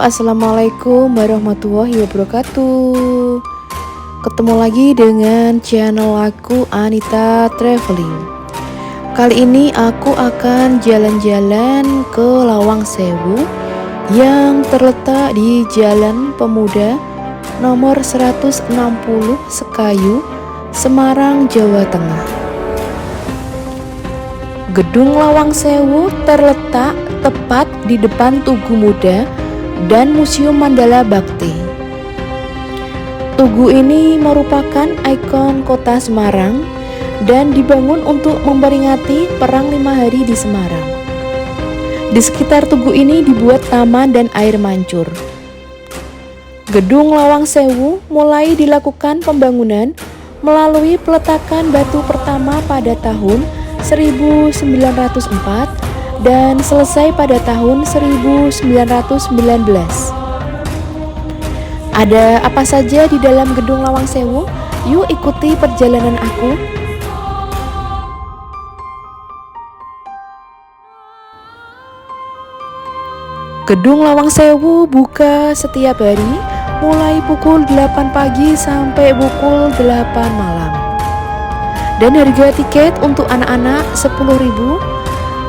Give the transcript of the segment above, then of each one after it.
Assalamualaikum warahmatullahi wabarakatuh. Ketemu lagi dengan channel aku Anita Traveling. Kali ini aku akan jalan-jalan ke Lawang Sewu yang terletak di Jalan Pemuda nomor 160 Sekayu, Semarang, Jawa Tengah. Gedung Lawang Sewu terletak tepat di depan Tugu Muda dan Museum Mandala Bhakti. Tugu ini merupakan ikon kota Semarang dan dibangun untuk memperingati Perang 5 Hari di Semarang. Di sekitar tugu ini dibuat taman dan air mancur. Gedung Lawang Sewu mulai dilakukan pembangunan melalui peletakan batu pertama pada tahun 1904 dan selesai pada tahun 1919. Ada apa saja di dalam gedung Lawang Sewu? Yuk ikuti perjalanan aku. Gedung Lawang Sewu buka setiap hari mulai pukul 8 pagi sampai pukul 8 malam. Dan harga tiket untuk anak-anak 10.000,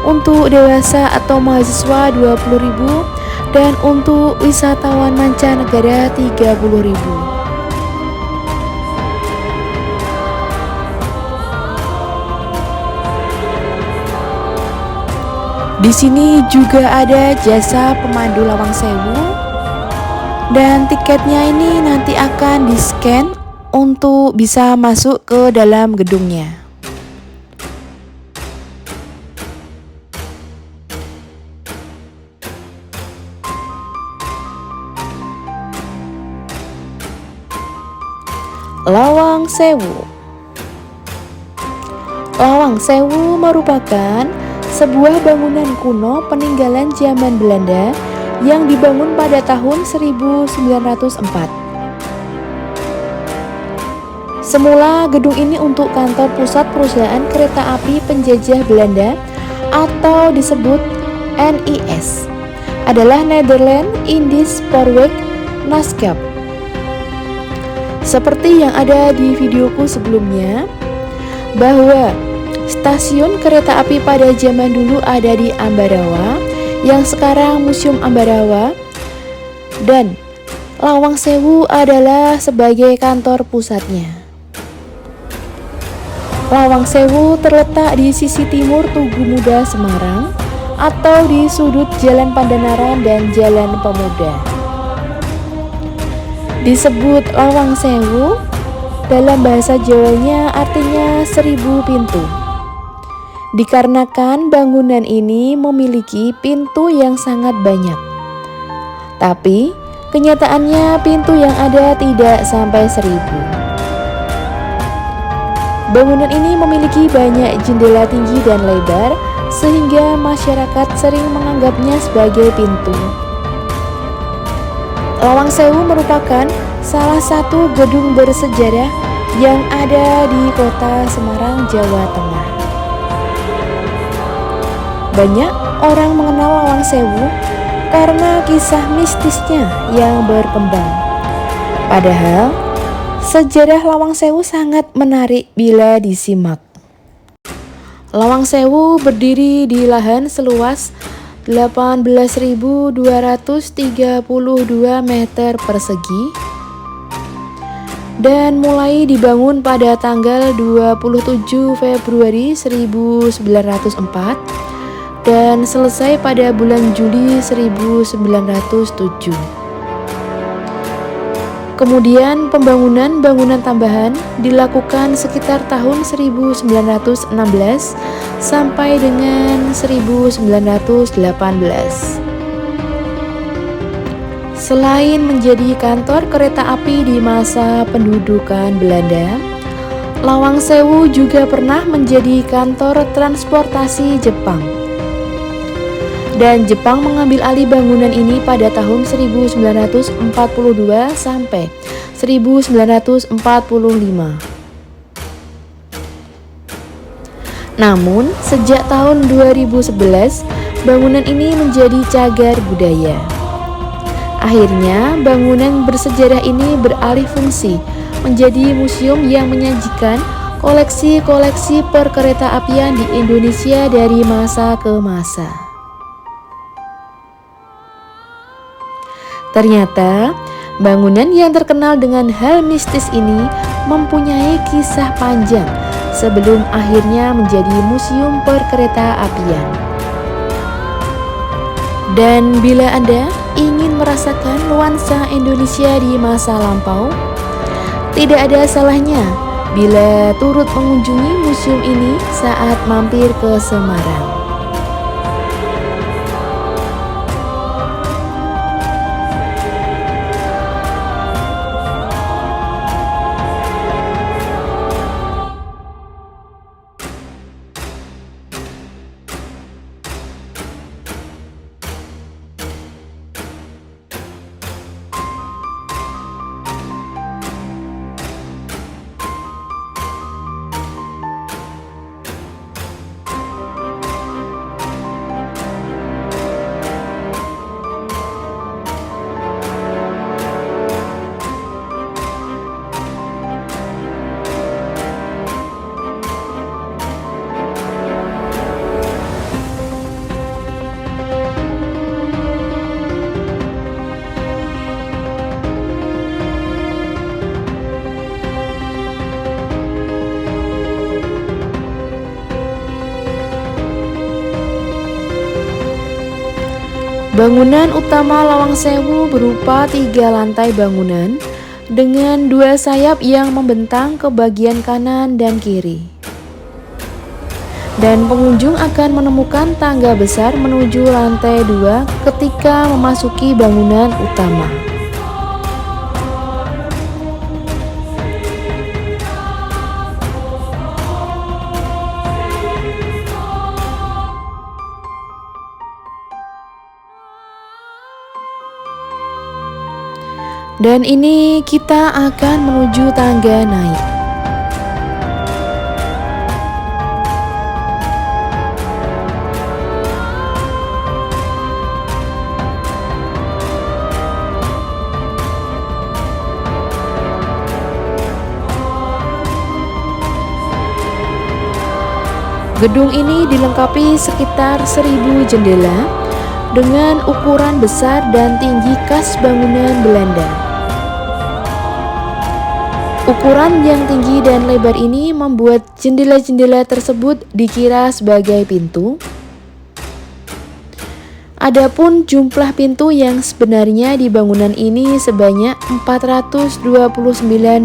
untuk dewasa atau mahasiswa 20.000, dan untuk wisatawan mancanegara 30.000. Di sini juga ada jasa pemandu Lawang Sewu, dan tiketnya ini nanti akan di-scan untuk bisa masuk ke dalam gedungnya. Lawang Sewu. Lawang Sewu merupakan sebuah bangunan kuno peninggalan zaman Belanda yang dibangun pada tahun 1904. Semula gedung ini untuk kantor pusat perusahaan kereta api penjajah Belanda atau disebut NIS, adalah Nederland Indisch Spoorweg Maatschap. Seperti yang ada di videoku sebelumnya, bahwa stasiun kereta api pada zaman dulu ada di Ambarawa, yang sekarang Museum Ambarawa, dan Lawang Sewu adalah sebagai kantor pusatnya. Lawang Sewu terletak di sisi timur Tugu Muda Semarang atau di sudut Jalan Pandanaran dan Jalan Pemuda. Disebut Lawang Sewu, dalam bahasa Jawanya artinya 1000 pintu. Dikarenakan bangunan ini memiliki pintu yang sangat banyak. Tapi kenyataannya pintu yang ada tidak sampai 1000. Bangunan ini memiliki banyak jendela tinggi dan lebar sehingga masyarakat sering menganggapnya sebagai pintu. Lawang Sewu merupakan salah satu gedung bersejarah yang ada di kota Semarang, Jawa Tengah. Banyak orang mengenal Lawang Sewu karena kisah mistisnya yang berkembang. Padahal sejarah Lawang Sewu sangat menarik bila disimak. Lawang Sewu berdiri di lahan seluas 18.232 meter persegi dan mulai dibangun pada tanggal 27 Februari 1904 dan selesai pada bulan Juli 1907. Kemudian pembangunan bangunan tambahan dilakukan sekitar tahun 1916 sampai dengan 1918. Selain menjadi kantor kereta api di masa pendudukan Belanda, Lawang Sewu juga pernah menjadi kantor transportasi Jepang. Dan Jepang mengambil alih bangunan ini pada tahun 1942 sampai 1945. Namun, sejak tahun 2011, bangunan ini menjadi cagar budaya. Akhirnya, bangunan bersejarah ini beralih fungsi menjadi museum yang menyajikan koleksi-koleksi perkeretaapian di Indonesia dari masa ke masa. Ternyata, bangunan yang terkenal dengan hal mistis ini mempunyai kisah panjang sebelum akhirnya menjadi museum perkeretaapian. Dan bila Anda ingin merasakan nuansa Indonesia di masa lampau, tidak ada salahnya bila turut mengunjungi museum ini saat mampir ke Semarang. Bangunan utama Lawang Sewu berupa 3 lantai bangunan dengan 2 sayap yang membentang ke bagian kanan dan kiri. Dan pengunjung akan menemukan tangga besar menuju lantai 2 ketika memasuki bangunan utama. Dan ini kita akan menuju tangga naik. Gedung ini dilengkapi sekitar 1000 jendela dengan ukuran besar dan tinggi khas bangunan Belanda. Ukuran yang tinggi dan lebar ini membuat jendela-jendela tersebut dikira sebagai pintu. Adapun jumlah pintu yang sebenarnya di bangunan ini sebanyak 429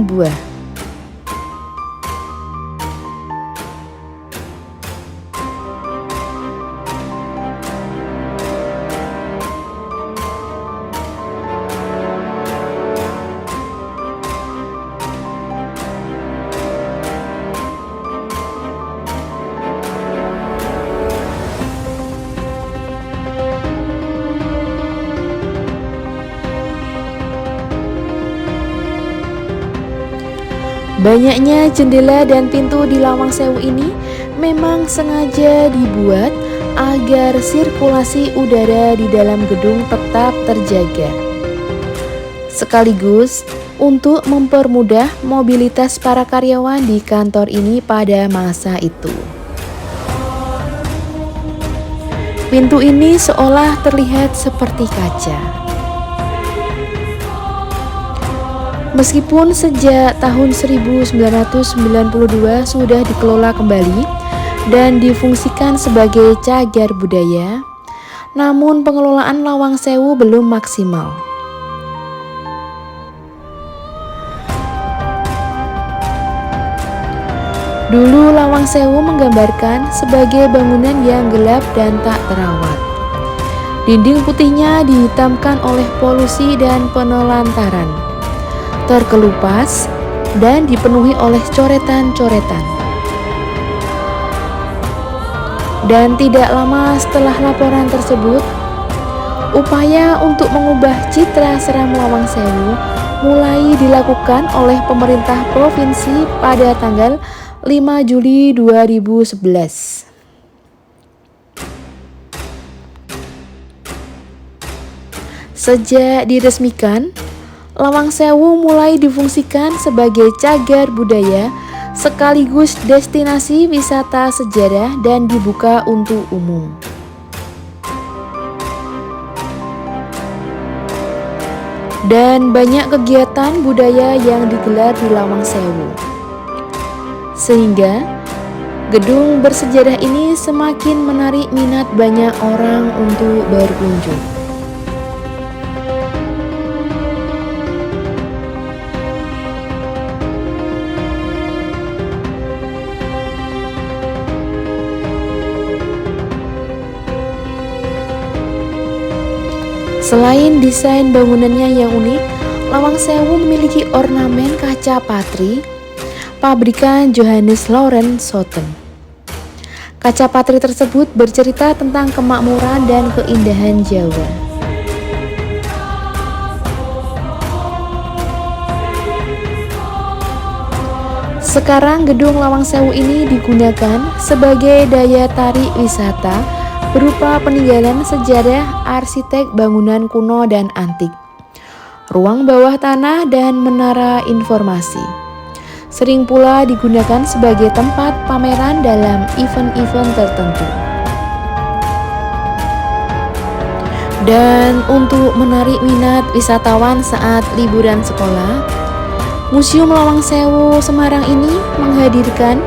buah. Banyaknya jendela dan pintu di Lawang Sewu ini memang sengaja dibuat agar sirkulasi udara di dalam gedung tetap terjaga, sekaligus untuk mempermudah mobilitas para karyawan di kantor ini pada masa itu. Pintu ini seolah terlihat seperti kaca. Meskipun sejak tahun 1992 sudah dikelola kembali dan difungsikan sebagai cagar budaya, namun pengelolaan Lawang Sewu belum maksimal. Dulu Lawang Sewu menggambarkan sebagai bangunan yang gelap dan tak terawat. Dinding putihnya dihitamkan oleh polusi dan penelantaran, terkelupas, dan dipenuhi oleh coretan-coretan. Dan tidak lama setelah laporan tersebut, upaya untuk mengubah citra seram Lawang Sewu mulai dilakukan oleh pemerintah provinsi pada tanggal 5 Juli 2011. Sejak diresmikan, Lawang Sewu mulai difungsikan sebagai cagar budaya sekaligus destinasi wisata sejarah dan dibuka untuk umum. Dan banyak kegiatan budaya yang digelar di Lawang Sewu, sehingga gedung bersejarah ini semakin menarik minat banyak orang untuk berkunjung. Selain desain bangunannya yang unik, Lawang Sewu memiliki ornamen kaca patri pabrikan Johannes Laurens Schouten. Kaca patri tersebut bercerita tentang kemakmuran dan keindahan Jawa. Sekarang gedung Lawang Sewu ini digunakan sebagai daya tarik wisata berupa peninggalan sejarah, arsitek bangunan kuno dan antik, ruang bawah tanah, dan menara informasi. Sering pula digunakan sebagai tempat pameran dalam event-event tertentu. Dan untuk menarik minat wisatawan saat liburan sekolah, Museum Lawang Sewu Semarang ini menghadirkan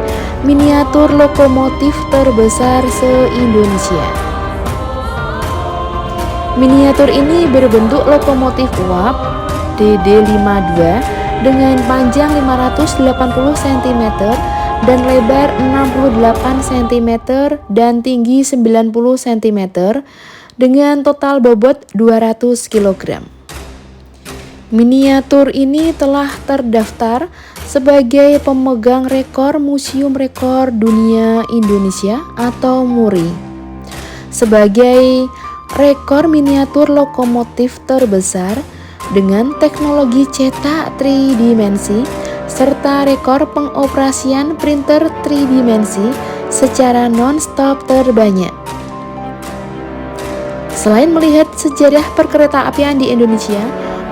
miniatur lokomotif terbesar se-Indonesia. Miniatur ini berbentuk lokomotif uap DD52 dengan panjang 580 cm dan lebar 68 cm dan tinggi 90 cm dengan total bobot 200 kg. Miniatur ini telah terdaftar sebagai pemegang rekor Museum Rekor Dunia Indonesia atau MURI sebagai rekor miniatur lokomotif terbesar dengan teknologi cetak tridimensi serta rekor pengoperasian printer tridimensi secara non-stop terbanyak. Selain melihat sejarah perkeretaapian di Indonesia,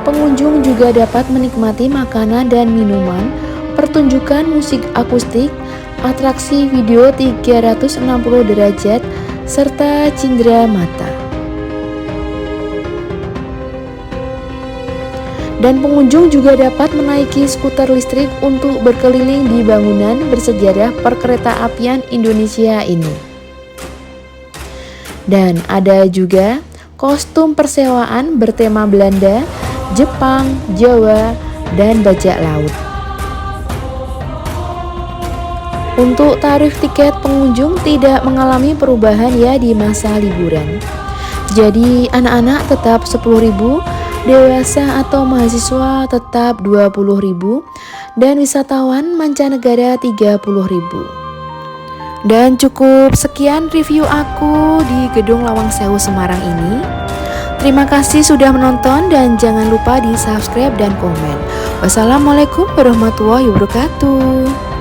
pengunjung juga dapat menikmati makanan dan minuman, pertunjukan musik akustik, atraksi video 360 derajat, serta cindera mata. Dan pengunjung juga dapat menaiki skuter listrik untuk berkeliling di bangunan bersejarah perkeretaapian Indonesia ini. Dan ada juga kostum persewaan bertema Belanda, Jepang, Jawa, dan bajak laut. Untuk tarif tiket pengunjung tidak mengalami perubahan ya di masa liburan. Jadi anak-anak tetap 10.000, dewasa atau mahasiswa tetap 20.000, dan wisatawan mancanegara 30.000. Dan cukup sekian review aku di Gedung Lawang Sewu Semarang ini. Terima kasih sudah menonton dan jangan lupa di subscribe dan komen. Wassalamualaikum warahmatullahi wabarakatuh.